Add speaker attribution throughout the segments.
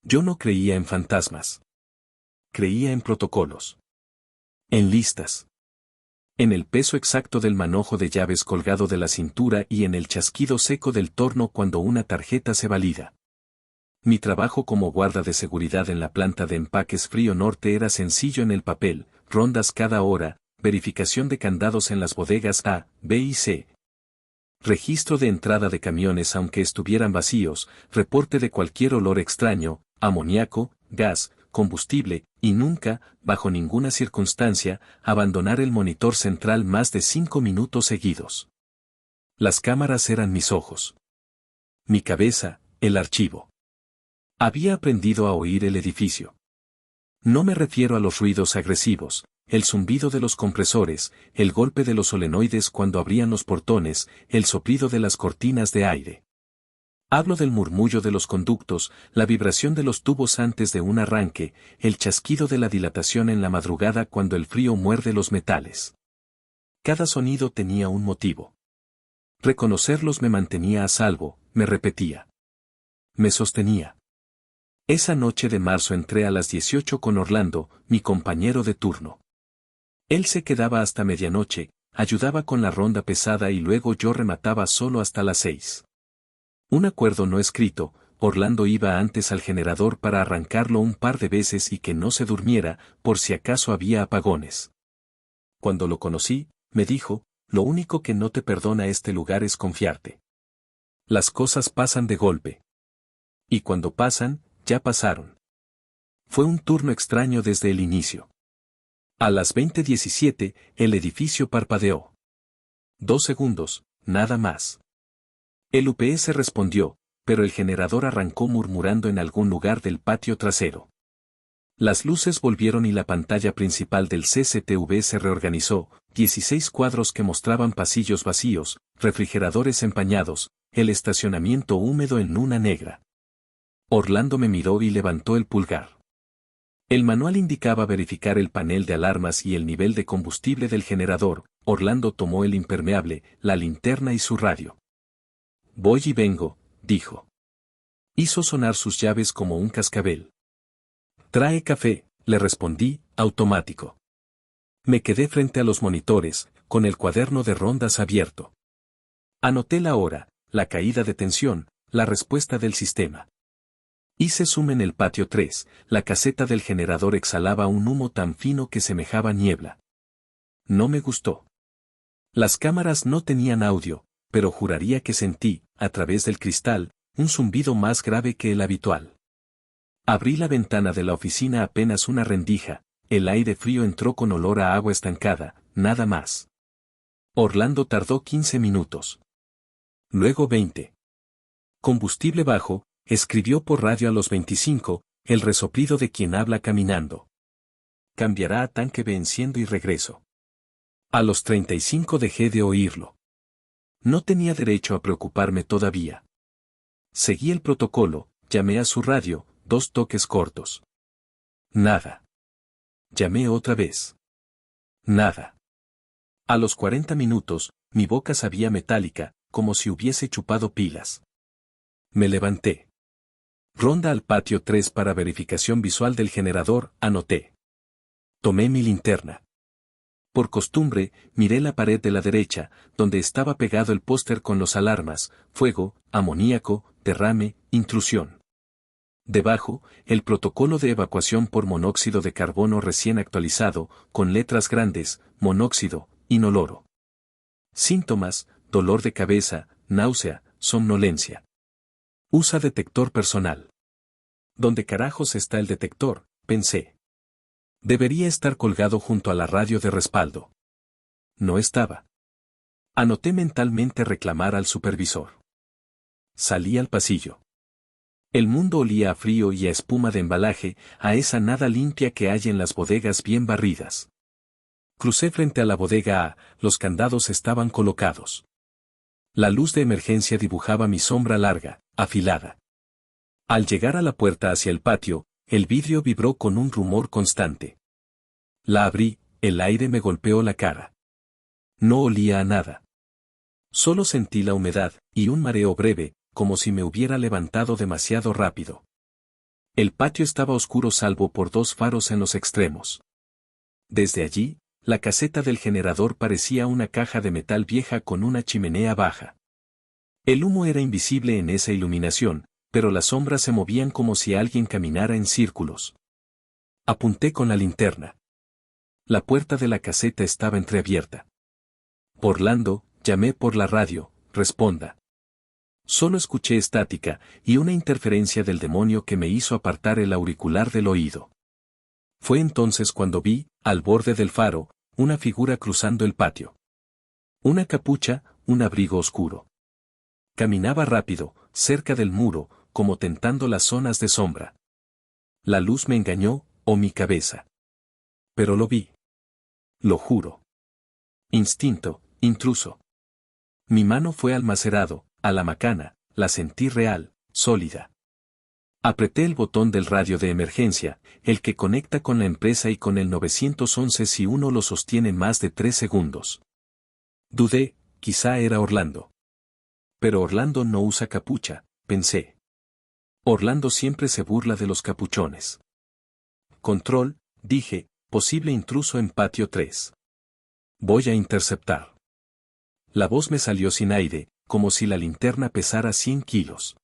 Speaker 1: Yo no creía en fantasmas. Creía en protocolos. En listas. En el peso exacto del manojo de llaves colgado de la cintura y en el chasquido seco del torno cuando una tarjeta se valida. Mi trabajo como guarda de seguridad en la planta de empaques Frío Norte era sencillo en el papel, rondas cada hora, verificación de candados en las bodegas A, B y C. Registro de entrada de camiones aunque estuvieran vacíos, reporte de cualquier olor extraño, amoníaco, gas, combustible, y nunca, bajo ninguna circunstancia, abandonar el monitor central más de 5 minutos seguidos. Las cámaras eran mis ojos. Mi cabeza, el archivo. Había aprendido a oír el edificio. No me refiero a los ruidos agresivos, el zumbido de los compresores, el golpe de los solenoides cuando abrían los portones, el soplido de las cortinas de aire. Hablo del murmullo de los conductos, la vibración de los tubos antes de un arranque, el chasquido de la dilatación en la madrugada cuando el frío muerde los metales. Cada sonido tenía un motivo. Reconocerlos me mantenía a salvo, me repetía. Me sostenía. Esa noche de marzo entré a las 18 con Orlando, mi compañero de turno. Él se quedaba hasta medianoche, ayudaba con la ronda pesada y luego yo remataba solo hasta las 6. Un acuerdo no escrito, Orlando iba antes al generador para arrancarlo un par de veces y que no se durmiera, por si acaso había apagones. Cuando lo conocí, me dijo, lo único que no te perdona este lugar es confiarte. Las cosas pasan de golpe. Y cuando pasan, ya pasaron. Fue un turno extraño desde el inicio. A las 20:17, el edificio parpadeó. 2 segundos, nada más. El UPS respondió, pero el generador arrancó murmurando en algún lugar del patio trasero. Las luces volvieron y la pantalla principal del CCTV se reorganizó, 16 cuadros que mostraban pasillos vacíos, refrigeradores empañados, el estacionamiento húmedo en luna negra. Orlando me miró y levantó el pulgar. El manual indicaba verificar el panel de alarmas y el nivel de combustible del generador. Orlando tomó el impermeable, la linterna y su radio. Voy y vengo, dijo. Hizo sonar sus llaves como un cascabel. Trae café, le respondí, automático. Me quedé frente a los monitores, con el cuaderno de rondas abierto. Anoté la hora, la caída de tensión, la respuesta del sistema. Hice zoom en el patio 3, la caseta del generador exhalaba un humo tan fino que semejaba niebla. No me gustó. Las cámaras no tenían audio, pero juraría que sentí, a través del cristal, un zumbido más grave que el habitual. Abrí la ventana de la oficina apenas una rendija, el aire frío entró con olor a agua estancada, nada más. Orlando tardó 15 minutos. Luego 20. Combustible bajo, escribió por radio a los 25, el resoplido de quien habla caminando. Cambiará a tanque venciendo y regreso. A los 35 dejé de oírlo. No tenía derecho a preocuparme todavía. Seguí el protocolo, llamé a su radio, 2 toques cortos. Nada. Llamé otra vez. Nada. A los 40 minutos, mi boca sabía metálica, como si hubiese chupado pilas. Me levanté. Ronda al patio 3 para verificación visual del generador, anoté. Tomé mi linterna. Por costumbre, miré la pared de la derecha, donde estaba pegado el póster con los alarmas, fuego, amoníaco, derrame, intrusión. Debajo, el protocolo de evacuación por monóxido de carbono recién actualizado, con letras grandes, monóxido, inoloro. Síntomas, dolor de cabeza, náusea, somnolencia. Usa detector personal. ¿Dónde carajos está el detector?, pensé. Debería estar colgado junto a la radio de respaldo. No estaba. Anoté mentalmente reclamar al supervisor. Salí al pasillo. El mundo olía a frío y a espuma de embalaje, a esa nada limpia que hay en las bodegas bien barridas. Crucé frente a la bodega A, los candados estaban colocados. La luz de emergencia dibujaba mi sombra larga, afilada. Al llegar a la puerta hacia el patio, el vidrio vibró con un rumor constante. La abrí, el aire me golpeó la cara. No olía a nada. Solo sentí la humedad, y un mareo breve, como si me hubiera levantado demasiado rápido. El patio estaba oscuro salvo por dos faros en los extremos. Desde allí, la caseta del generador parecía una caja de metal vieja con una chimenea baja. El humo era invisible en esa iluminación, pero las sombras se movían como si alguien caminara en círculos. Apunté con la linterna. La puerta de la caseta estaba entreabierta. Orlando, llamé por la radio, responda. Solo escuché estática y una interferencia del demonio que me hizo apartar el auricular del oído. Fue entonces cuando vi, al borde del faro, una figura cruzando el patio. Una capucha, un abrigo oscuro. Caminaba rápido, cerca del muro, como tentando las zonas de sombra. La luz me engañó, o mi cabeza. Pero lo vi. Lo juro. Instinto, intruso. Mi mano fue al macerado, a la macana, la sentí real, sólida. Apreté el botón del radio de emergencia, el que conecta con la empresa y con el 911 si uno lo sostiene más de 3 segundos. Dudé, quizá era Orlando. Pero Orlando no usa capucha, pensé. Orlando siempre se burla de los capuchones. Control, dije, posible intruso en patio 3. Voy a interceptar. La voz me salió sin aire, como si la linterna pesara 100 kilos.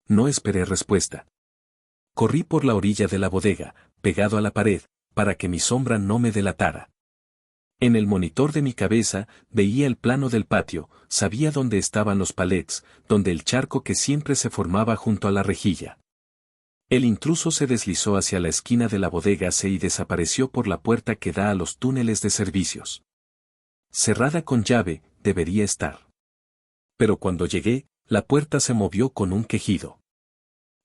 Speaker 1: No esperé respuesta. Corrí por la orilla de la bodega, pegado a la pared, para que mi sombra no me delatara. En el monitor de mi cabeza, veía el plano del patio, sabía dónde estaban los palets, donde el charco que siempre se formaba junto a la rejilla. El intruso se deslizó hacia la esquina de la bodega y desapareció por la puerta que da a los túneles de servicios. Cerrada con llave, debería estar. Pero cuando llegué, la puerta se movió con un quejido.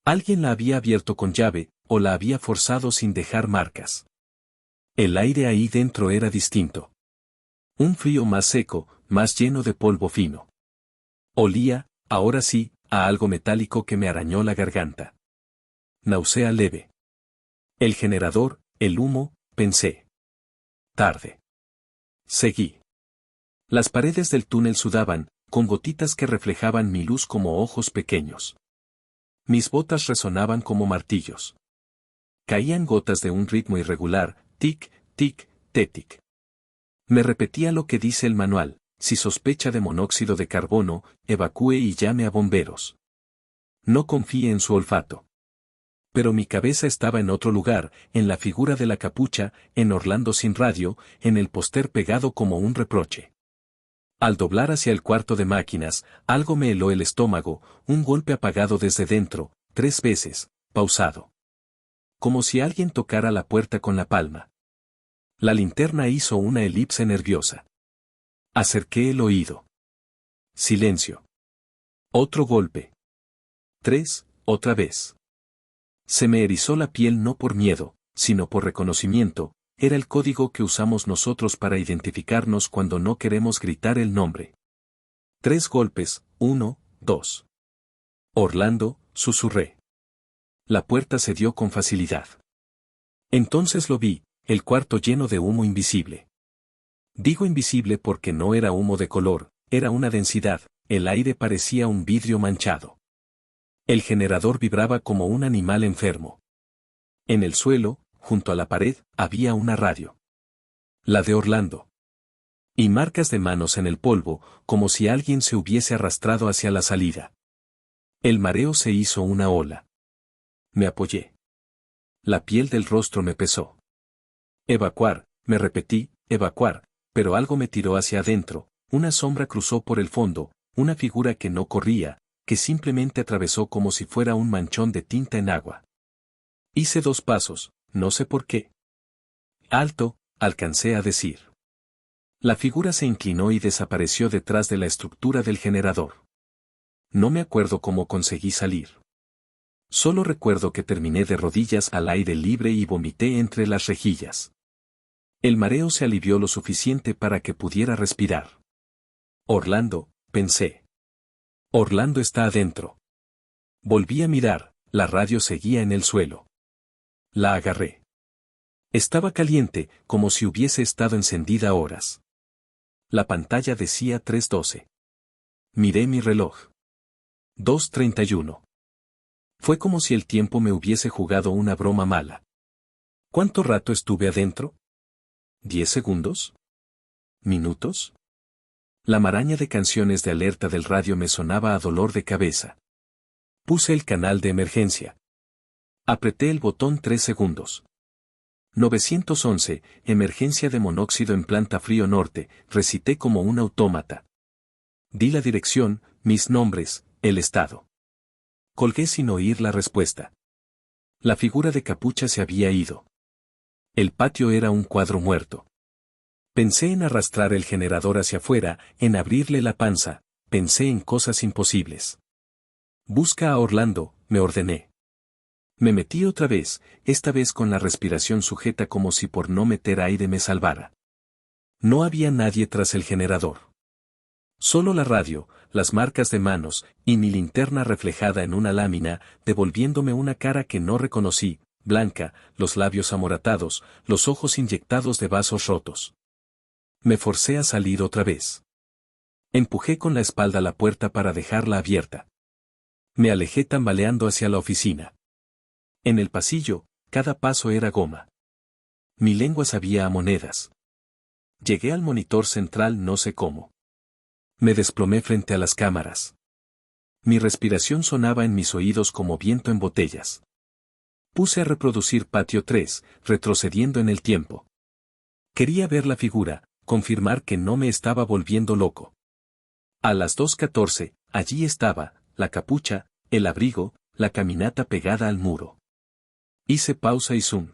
Speaker 1: Alguien la había abierto con llave, o la había forzado sin dejar marcas. El aire ahí dentro era distinto. Un frío más seco, más lleno de polvo fino. Olía, ahora sí, a algo metálico que me arañó la garganta. Náusea leve. El generador, el humo, pensé. Tarde. Seguí. Las paredes del túnel sudaban, con gotitas que reflejaban mi luz como ojos pequeños. Mis botas resonaban como martillos. Caían gotas de un ritmo irregular, tic, tic, tetic. Me repetía lo que dice el manual: si sospecha de monóxido de carbono, evacúe y llame a bomberos. No confíe en su olfato. Pero mi cabeza estaba en otro lugar, en la figura de la capucha, en Orlando sin radio, en el póster pegado como un reproche. Al doblar hacia el cuarto de máquinas, algo me heló el estómago, un golpe apagado desde dentro, 3 veces, pausado. Como si alguien tocara la puerta con la palma. La linterna hizo una elipse nerviosa. Acerqué el oído. Silencio. Otro golpe. 3, otra vez. Se me erizó la piel no por miedo, sino por reconocimiento. Era el código que usamos nosotros para identificarnos cuando no queremos gritar el nombre. 3 golpes, 1, 2. Orlando, susurré. La puerta se dio con facilidad. Entonces lo vi, el cuarto lleno de humo invisible. Digo invisible porque no era humo de color, era una densidad, el aire parecía un vidrio manchado. El generador vibraba como un animal enfermo. En el suelo, junto a la pared, había una radio. La de Orlando. Y marcas de manos en el polvo, como si alguien se hubiese arrastrado hacia la salida. El mareo se hizo una ola. Me apoyé. La piel del rostro me pesó. Evacuar, me repetí, evacuar, pero algo me tiró hacia adentro, una sombra cruzó por el fondo, una figura que no corría, que simplemente atravesó como si fuera un manchón de tinta en agua. Hice 2 pasos, no sé por qué. Alto, alcancé a decir. La figura se inclinó y desapareció detrás de la estructura del generador. No me acuerdo cómo conseguí salir. Solo recuerdo que terminé de rodillas al aire libre y vomité entre las rejillas. El mareo se alivió lo suficiente para que pudiera respirar. Orlando, pensé. Orlando está adentro. Volví a mirar, la radio seguía en el suelo. La agarré. Estaba caliente, como si hubiese estado encendida horas. La pantalla decía 3:12. Miré mi reloj. 2:31. Fue como si el tiempo me hubiese jugado una broma mala. ¿Cuánto rato estuve adentro? ¿10 segundos? ¿Minutos? La maraña de canciones de alerta del radio me sonaba a dolor de cabeza. Puse el canal de emergencia. Apreté el botón 3 segundos. 911, emergencia de monóxido en Planta Frío Norte, recité como un autómata. Di la dirección, mis nombres, el estado. Colgué sin oír la respuesta. La figura de Capucha se había ido. El patio era un cuadro muerto. Pensé en arrastrar el generador hacia afuera, en abrirle la panza, pensé en cosas imposibles. Busca a Orlando, me ordené. Me metí otra vez, esta vez con la respiración sujeta como si por no meter aire me salvara. No había nadie tras el generador. Solo la radio, las marcas de manos, y mi linterna reflejada en una lámina, devolviéndome una cara que no reconocí, blanca, los labios amoratados, los ojos inyectados de vasos rotos. Me forcé a salir otra vez. Empujé con la espalda la puerta para dejarla abierta. Me alejé tambaleando hacia la oficina. En el pasillo, cada paso era goma. Mi lengua sabía a monedas. Llegué al monitor central no sé cómo. Me desplomé frente a las cámaras. Mi respiración sonaba en mis oídos como viento en botellas. Puse a reproducir Patio 3, retrocediendo en el tiempo. Quería ver la figura, confirmar que no me estaba volviendo loco. A las 2:14, allí estaba, la capucha, el abrigo, la caminata pegada al muro. Hice pausa y zoom.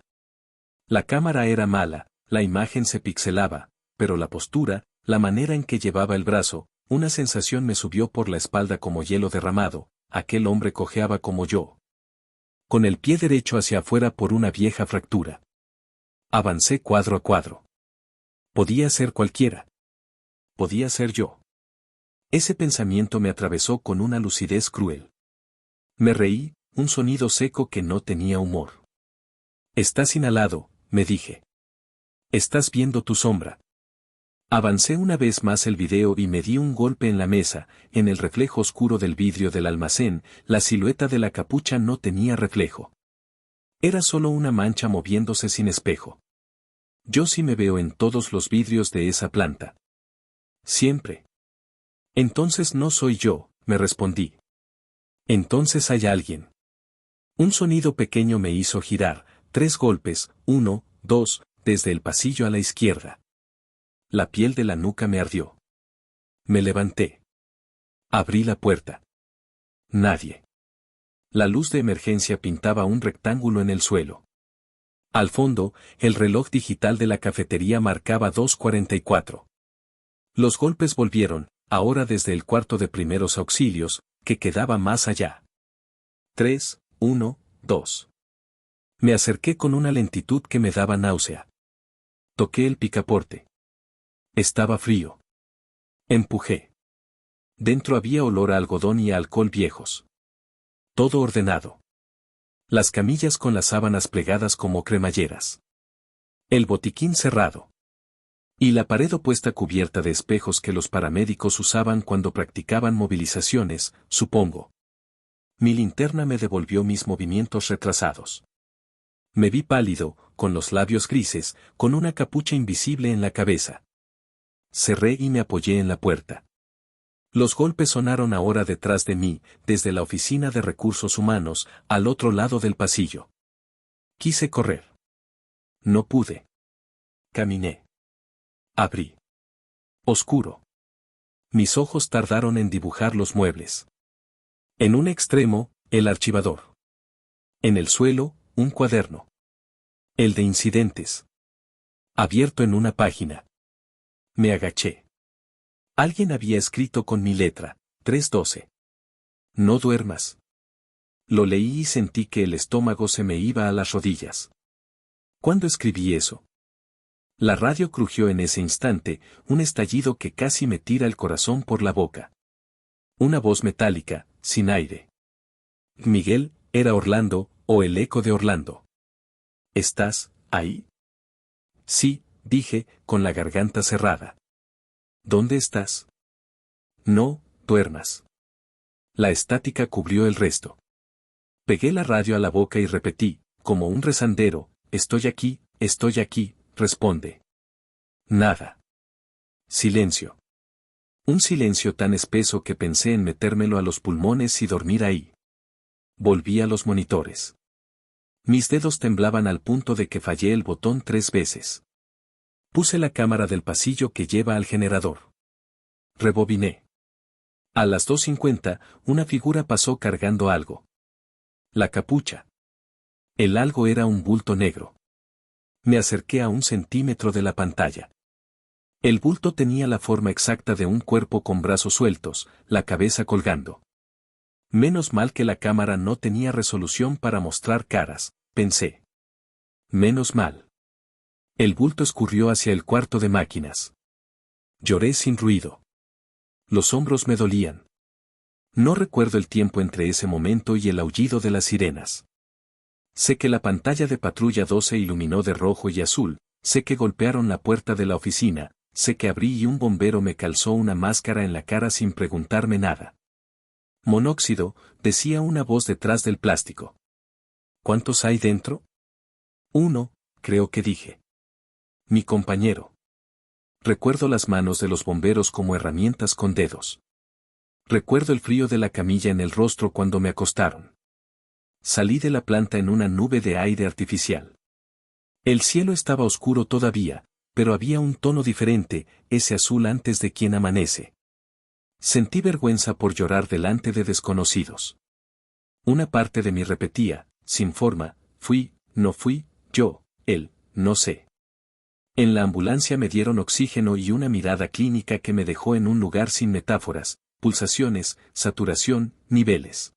Speaker 1: La cámara era mala, la imagen se pixelaba, pero la postura, la manera en que llevaba el brazo, una sensación me subió por la espalda como hielo derramado, aquel hombre cojeaba como yo. Con el pie derecho hacia afuera por una vieja fractura. Avancé cuadro a cuadro. Podía ser cualquiera. Podía ser yo. Ese pensamiento me atravesó con una lucidez cruel. Me reí, un sonido seco que no tenía humor. Estás inhalado, me dije. Estás viendo tu sombra. Avancé una vez más el video y me di un golpe en la mesa, en el reflejo oscuro del vidrio del almacén, la silueta de la capucha no tenía reflejo. Era solo una mancha moviéndose sin espejo. Yo sí me veo en todos los vidrios de esa planta. Siempre. Entonces no soy yo, me respondí. Entonces hay alguien. Un sonido pequeño me hizo girar, 3 golpes, 1, 2, desde el pasillo a la izquierda. La piel de la nuca me ardió. Me levanté. Abrí la puerta. Nadie. La luz de emergencia pintaba un rectángulo en el suelo. Al fondo, el reloj digital de la cafetería marcaba 2:44. Los golpes volvieron, ahora desde el cuarto de primeros auxilios, que quedaba más allá. 3, 1, 2. Me acerqué con una lentitud que me daba náusea. Toqué el picaporte. Estaba frío. Empujé. Dentro había olor a algodón y a alcohol viejos. Todo ordenado. Las camillas con las sábanas plegadas como cremalleras. El botiquín cerrado. Y la pared opuesta cubierta de espejos que los paramédicos usaban cuando practicaban movilizaciones, supongo. Mi linterna me devolvió mis movimientos retrasados. Me vi pálido, con los labios grises, con una capucha invisible en la cabeza. Cerré y me apoyé en la puerta. Los golpes sonaron ahora detrás de mí, desde la oficina de recursos humanos, al otro lado del pasillo. Quise correr. No pude. Caminé. Abrí. Oscuro. Mis ojos tardaron en dibujar los muebles. En un extremo, el archivador. En el suelo, un cuaderno. El de incidentes. Abierto en una página. Me agaché. Alguien había escrito con mi letra, 3:12. No duermas. Lo leí y sentí que el estómago se me iba a las rodillas. ¿Cuándo escribí eso? La radio crujió en ese instante, un estallido que casi me tira el corazón por la boca. Una voz metálica, sin aire. Miguel, era Orlando, o el eco de Orlando. ¿Estás ahí? Sí, dije, con la garganta cerrada. ¿Dónde estás? No, duermas. La estática cubrió el resto. Pegué la radio a la boca y repetí, como un rezandero, estoy aquí, responde. Nada. Silencio. Un silencio tan espeso que pensé en metérmelo a los pulmones y dormir ahí. Volví a los monitores. Mis dedos temblaban al punto de que fallé el botón 3 veces. Puse la cámara del pasillo que lleva al generador. Rebobiné. A las 2:50, una figura pasó cargando algo. La capucha. El algo era un bulto negro. Me acerqué a 1 centímetro de la pantalla. El bulto tenía la forma exacta de un cuerpo con brazos sueltos, la cabeza colgando. Menos mal que la cámara no tenía resolución para mostrar caras, pensé. Menos mal. El bulto escurrió hacia el cuarto de máquinas. Lloré sin ruido. Los hombros me dolían. No recuerdo el tiempo entre ese momento y el aullido de las sirenas. Sé que la pantalla de patrulla 2 se iluminó de rojo y azul, sé que golpearon la puerta de la oficina, sé que abrí y un bombero me calzó una máscara en la cara sin preguntarme nada. Monóxido, decía una voz detrás del plástico. ¿Cuántos hay dentro? 1, creo que dije. Mi compañero. Recuerdo las manos de los bomberos como herramientas con dedos. Recuerdo el frío de la camilla en el rostro cuando me acostaron. Salí de la planta en una nube de aire artificial. El cielo estaba oscuro todavía, pero había un tono diferente, ese azul antes de quien amanece. Sentí vergüenza por llorar delante de desconocidos. Una parte de mí repetía, sin forma, fui, no fui, yo, él, no sé. En la ambulancia me dieron oxígeno y una mirada clínica que me dejó en un lugar sin metáforas, pulsaciones, saturación, niveles.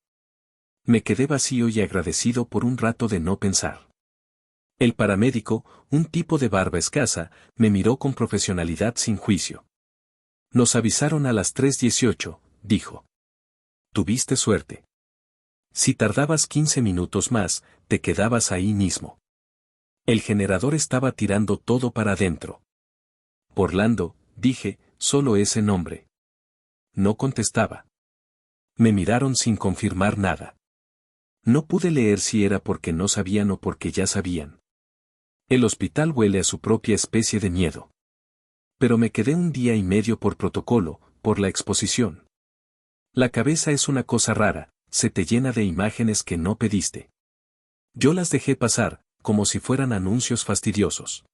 Speaker 1: Me quedé vacío y agradecido por un rato de no pensar. El paramédico, un tipo de barba escasa, me miró con profesionalidad sin juicio. Nos avisaron a las 3:18, dijo. Tuviste suerte. Si tardabas 15 minutos más, te quedabas ahí mismo. El generador estaba tirando todo para adentro. Orlando, dije, solo ese nombre. No contestaba. Me miraron sin confirmar nada. No pude leer si era porque no sabían o porque ya sabían. El hospital huele a su propia especie de miedo. Pero me quedé 1 día y medio por protocolo, por la exposición. La cabeza es una cosa rara, se te llena de imágenes que no pediste. Yo las dejé pasar, como si fueran anuncios fastidiosos.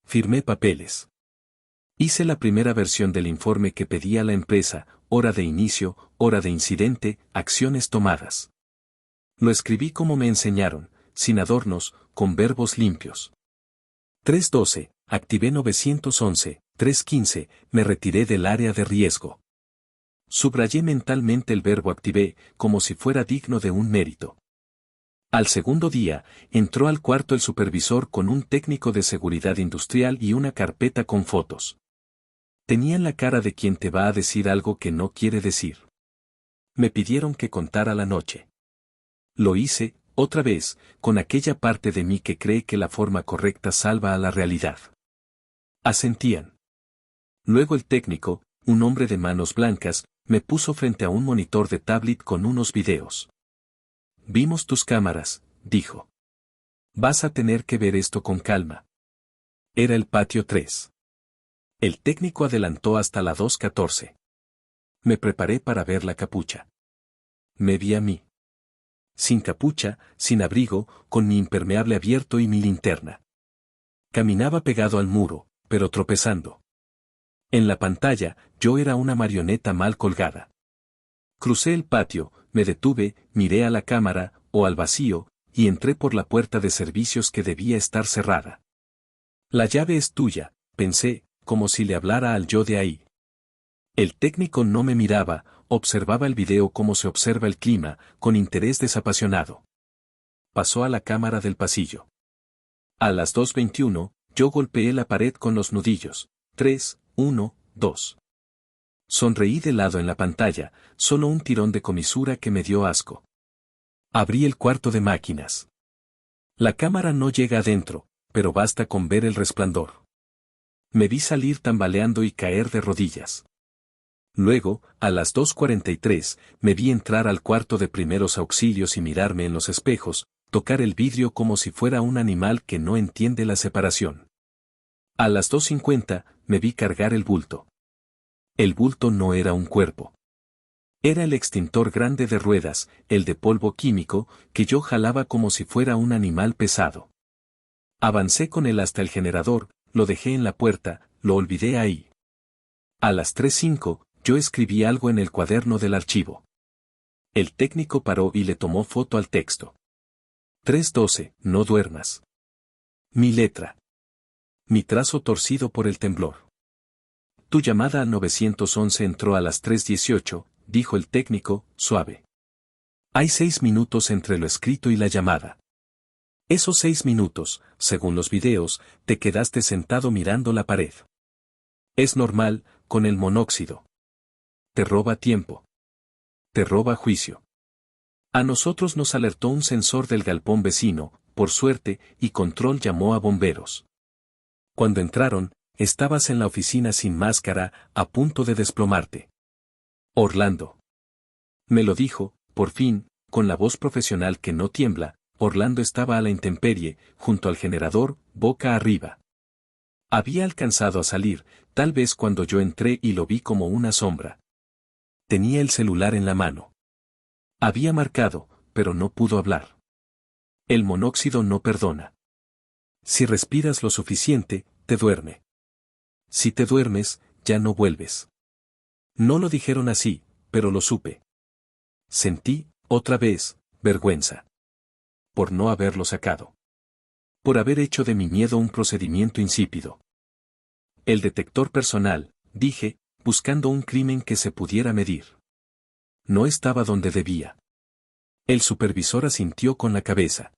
Speaker 1: Firmé papeles. Hice la primera versión del informe que pedía la empresa, hora de inicio, hora de incidente, acciones tomadas. Lo escribí como me enseñaron, sin adornos, con verbos limpios. 3:12, activé 911, 3:15, me retiré del área de riesgo. Subrayé mentalmente el verbo activé, como si fuera digno de un mérito. Al segundo día, entró al cuarto el supervisor con un técnico de seguridad industrial y una carpeta con fotos. Tenían la cara de quien te va a decir algo que no quiere decir. Me pidieron que contara la noche. Lo hice, otra vez, con aquella parte de mí que cree que la forma correcta salva a la realidad. Asentían. Luego el técnico, un hombre de manos blancas, me puso frente a un monitor de tablet con unos videos. Vimos tus cámaras, dijo. Vas a tener que ver esto con calma. Era el patio 3. El técnico adelantó hasta la 2:14. Me preparé para ver la capucha. Me vi a mí. Sin capucha, sin abrigo, con mi impermeable abierto y mi linterna. Caminaba pegado al muro, pero tropezando. En la pantalla, yo era una marioneta mal colgada. Crucé el patio, me detuve, miré a la cámara, o al vacío, y entré por la puerta de servicios que debía estar cerrada. La llave es tuya, pensé, como si le hablara al yo de ahí. El técnico no me miraba, observaba el video como se observa el clima, con interés desapasionado. Pasó a la cámara del pasillo. A las 2:21, yo golpeé la pared con los nudillos. 3, 1, 2. Sonreí de lado en la pantalla, solo un tirón de comisura que me dio asco. Abrí el cuarto de máquinas. La cámara no llega adentro, pero basta con ver el resplandor. Me vi salir tambaleando y caer de rodillas. Luego, a las 2:43, me vi entrar al cuarto de primeros auxilios y mirarme en los espejos, tocar el vidrio como si fuera un animal que no entiende la separación. A las 2:50, me vi cargar el bulto. El bulto no era un cuerpo. Era el extintor grande de ruedas, el de polvo químico, que yo jalaba como si fuera un animal pesado. Avancé con él hasta el generador, lo dejé en la puerta, lo olvidé ahí. A las 3:05, yo escribí algo en el cuaderno del archivo. El técnico paró y le tomó foto al texto. 3:12, no duermas. Mi letra. Mi trazo torcido por el temblor. Tu llamada al 911 entró a las 3:18, dijo el técnico, suave. Hay 6 minutos entre lo escrito y la llamada. Esos 6 minutos, según los videos, te quedaste sentado mirando la pared. Es normal, con el monóxido. Te roba tiempo. Te roba juicio. A nosotros nos alertó un sensor del galpón vecino, por suerte, y Control llamó a bomberos. Cuando entraron, estabas en la oficina sin máscara, a punto de desplomarte. Orlando. Me lo dijo, por fin, con la voz profesional que no tiembla. Orlando estaba a la intemperie, junto al generador, boca arriba. Había alcanzado a salir, tal vez cuando yo entré y lo vi como una sombra. Tenía el celular en la mano. Había marcado, pero no pudo hablar. El monóxido no perdona. Si respiras lo suficiente, te duerme. Si te duermes, ya no vuelves. No lo dijeron así, pero lo supe. Sentí, otra vez, vergüenza. Por no haberlo sacado. Por haber hecho de mi miedo un procedimiento insípido. El detector personal, dije, buscando un crimen que se pudiera medir. No estaba donde debía. El supervisor asintió con la cabeza.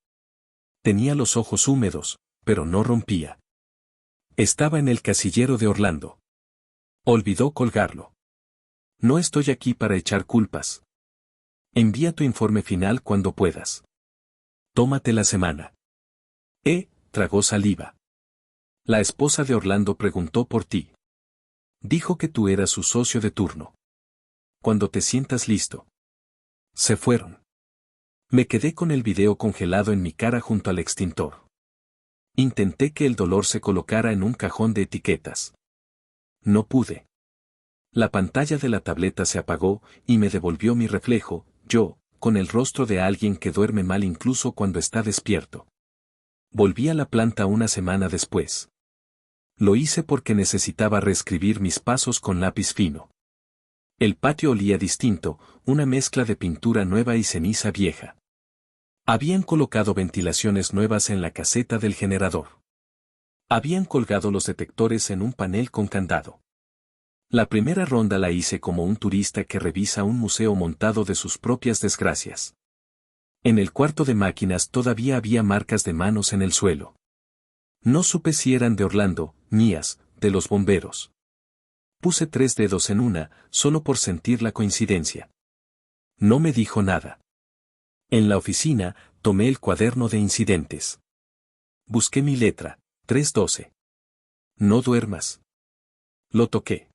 Speaker 1: Tenía los ojos húmedos, pero no rompía. Estaba en el casillero de Orlando. Olvidó colgarlo. No estoy aquí para echar culpas. Envía tu informe final cuando puedas. Tómate la semana. Tragó saliva. La esposa de Orlando preguntó por ti. Dijo que tú eras su socio de turno. Cuando te sientas listo. Se fueron. Me quedé con el video congelado en mi cara junto al extintor. Intenté que el dolor se colocara en un cajón de etiquetas. No pude. La pantalla de la tableta se apagó y me devolvió mi reflejo, yo, con el rostro de alguien que duerme mal incluso cuando está despierto. Volví a la planta una semana después. Lo hice porque necesitaba reescribir mis pasos con lápiz fino. El patio olía distinto, una mezcla de pintura nueva y ceniza vieja. Habían colocado ventilaciones nuevas en la caseta del generador. Habían colgado los detectores en un panel con candado. La primera ronda la hice como un turista que revisa un museo montado de sus propias desgracias. En el cuarto de máquinas todavía había marcas de manos en el suelo. No supe si eran de Orlando, mías, de los bomberos. Puse 3 dedos en una, solo por sentir la coincidencia. No me dijo nada. En la oficina, tomé el cuaderno de incidentes. Busqué mi letra, 3:12. No duermas. Lo toqué.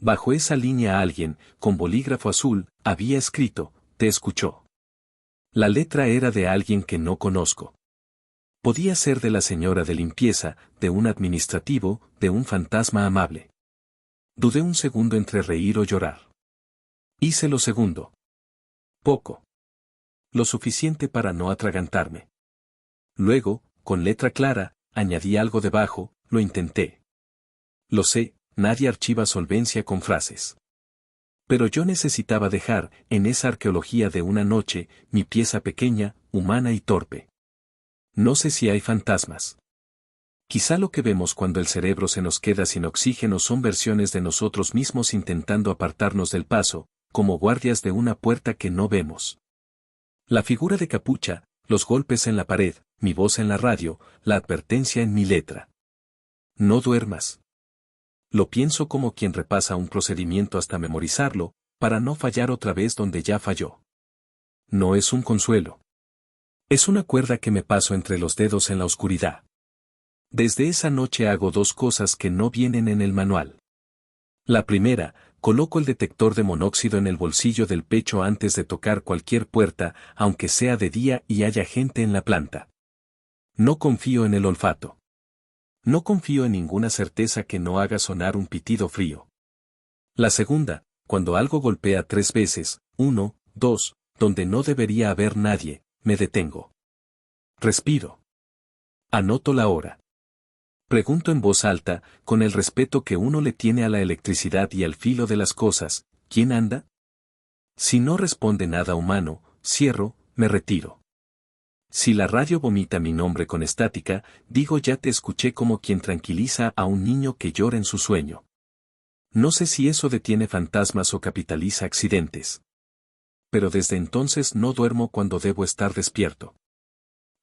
Speaker 1: Bajo esa línea alguien, con bolígrafo azul, había escrito, te escuchó. La letra era de alguien que no conozco. Podía ser de la señora de limpieza, de un administrativo, de un fantasma amable. Dudé un segundo entre reír o llorar. Hice lo segundo. Poco. Lo suficiente para no atragantarme. Luego, con letra clara, añadí algo debajo, lo intenté. Lo sé, nadie archiva solvencia con frases. Pero yo necesitaba dejar, en esa arqueología de una noche, mi pieza pequeña, humana y torpe. No sé si hay fantasmas. Quizá lo que vemos cuando el cerebro se nos queda sin oxígeno son versiones de nosotros mismos intentando apartarnos del paso, como guardias de una puerta que no vemos. La figura de capucha, los golpes en la pared, mi voz en la radio, la advertencia en mi letra. No duermas. Lo pienso como quien repasa un procedimiento hasta memorizarlo, para no fallar otra vez donde ya falló. No es un consuelo. Es una cuerda que me paso entre los dedos en la oscuridad. Desde esa noche hago 2 cosas que no vienen en el manual. La primera, Coloco el detector de monóxido en el bolsillo del pecho antes de tocar cualquier puerta, aunque sea de día y haya gente en la planta. No confío en el olfato. No confío en ninguna certeza que no haga sonar un pitido frío. La segunda, cuando algo golpea 3 veces, 1, 2, donde no debería haber nadie, me detengo. Respiro. Anoto la hora. Pregunto en voz alta, con el respeto que uno le tiene a la electricidad y al filo de las cosas, ¿quién anda? Si no responde nada humano, cierro, me retiro. Si la radio vomita mi nombre con estática, digo ya te escuché como quien tranquiliza a un niño que llora en su sueño. No sé si eso detiene fantasmas o capitaliza accidentes. Pero desde entonces no duermo cuando debo estar despierto.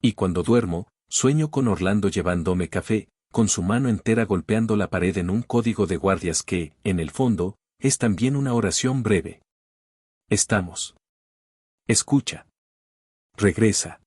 Speaker 1: Y cuando duermo, sueño con Orlando llevándome café, con su mano entera golpeando la pared en un código de guardias que, en el fondo, es también una oración breve. Estamos. Escucha. Regresa.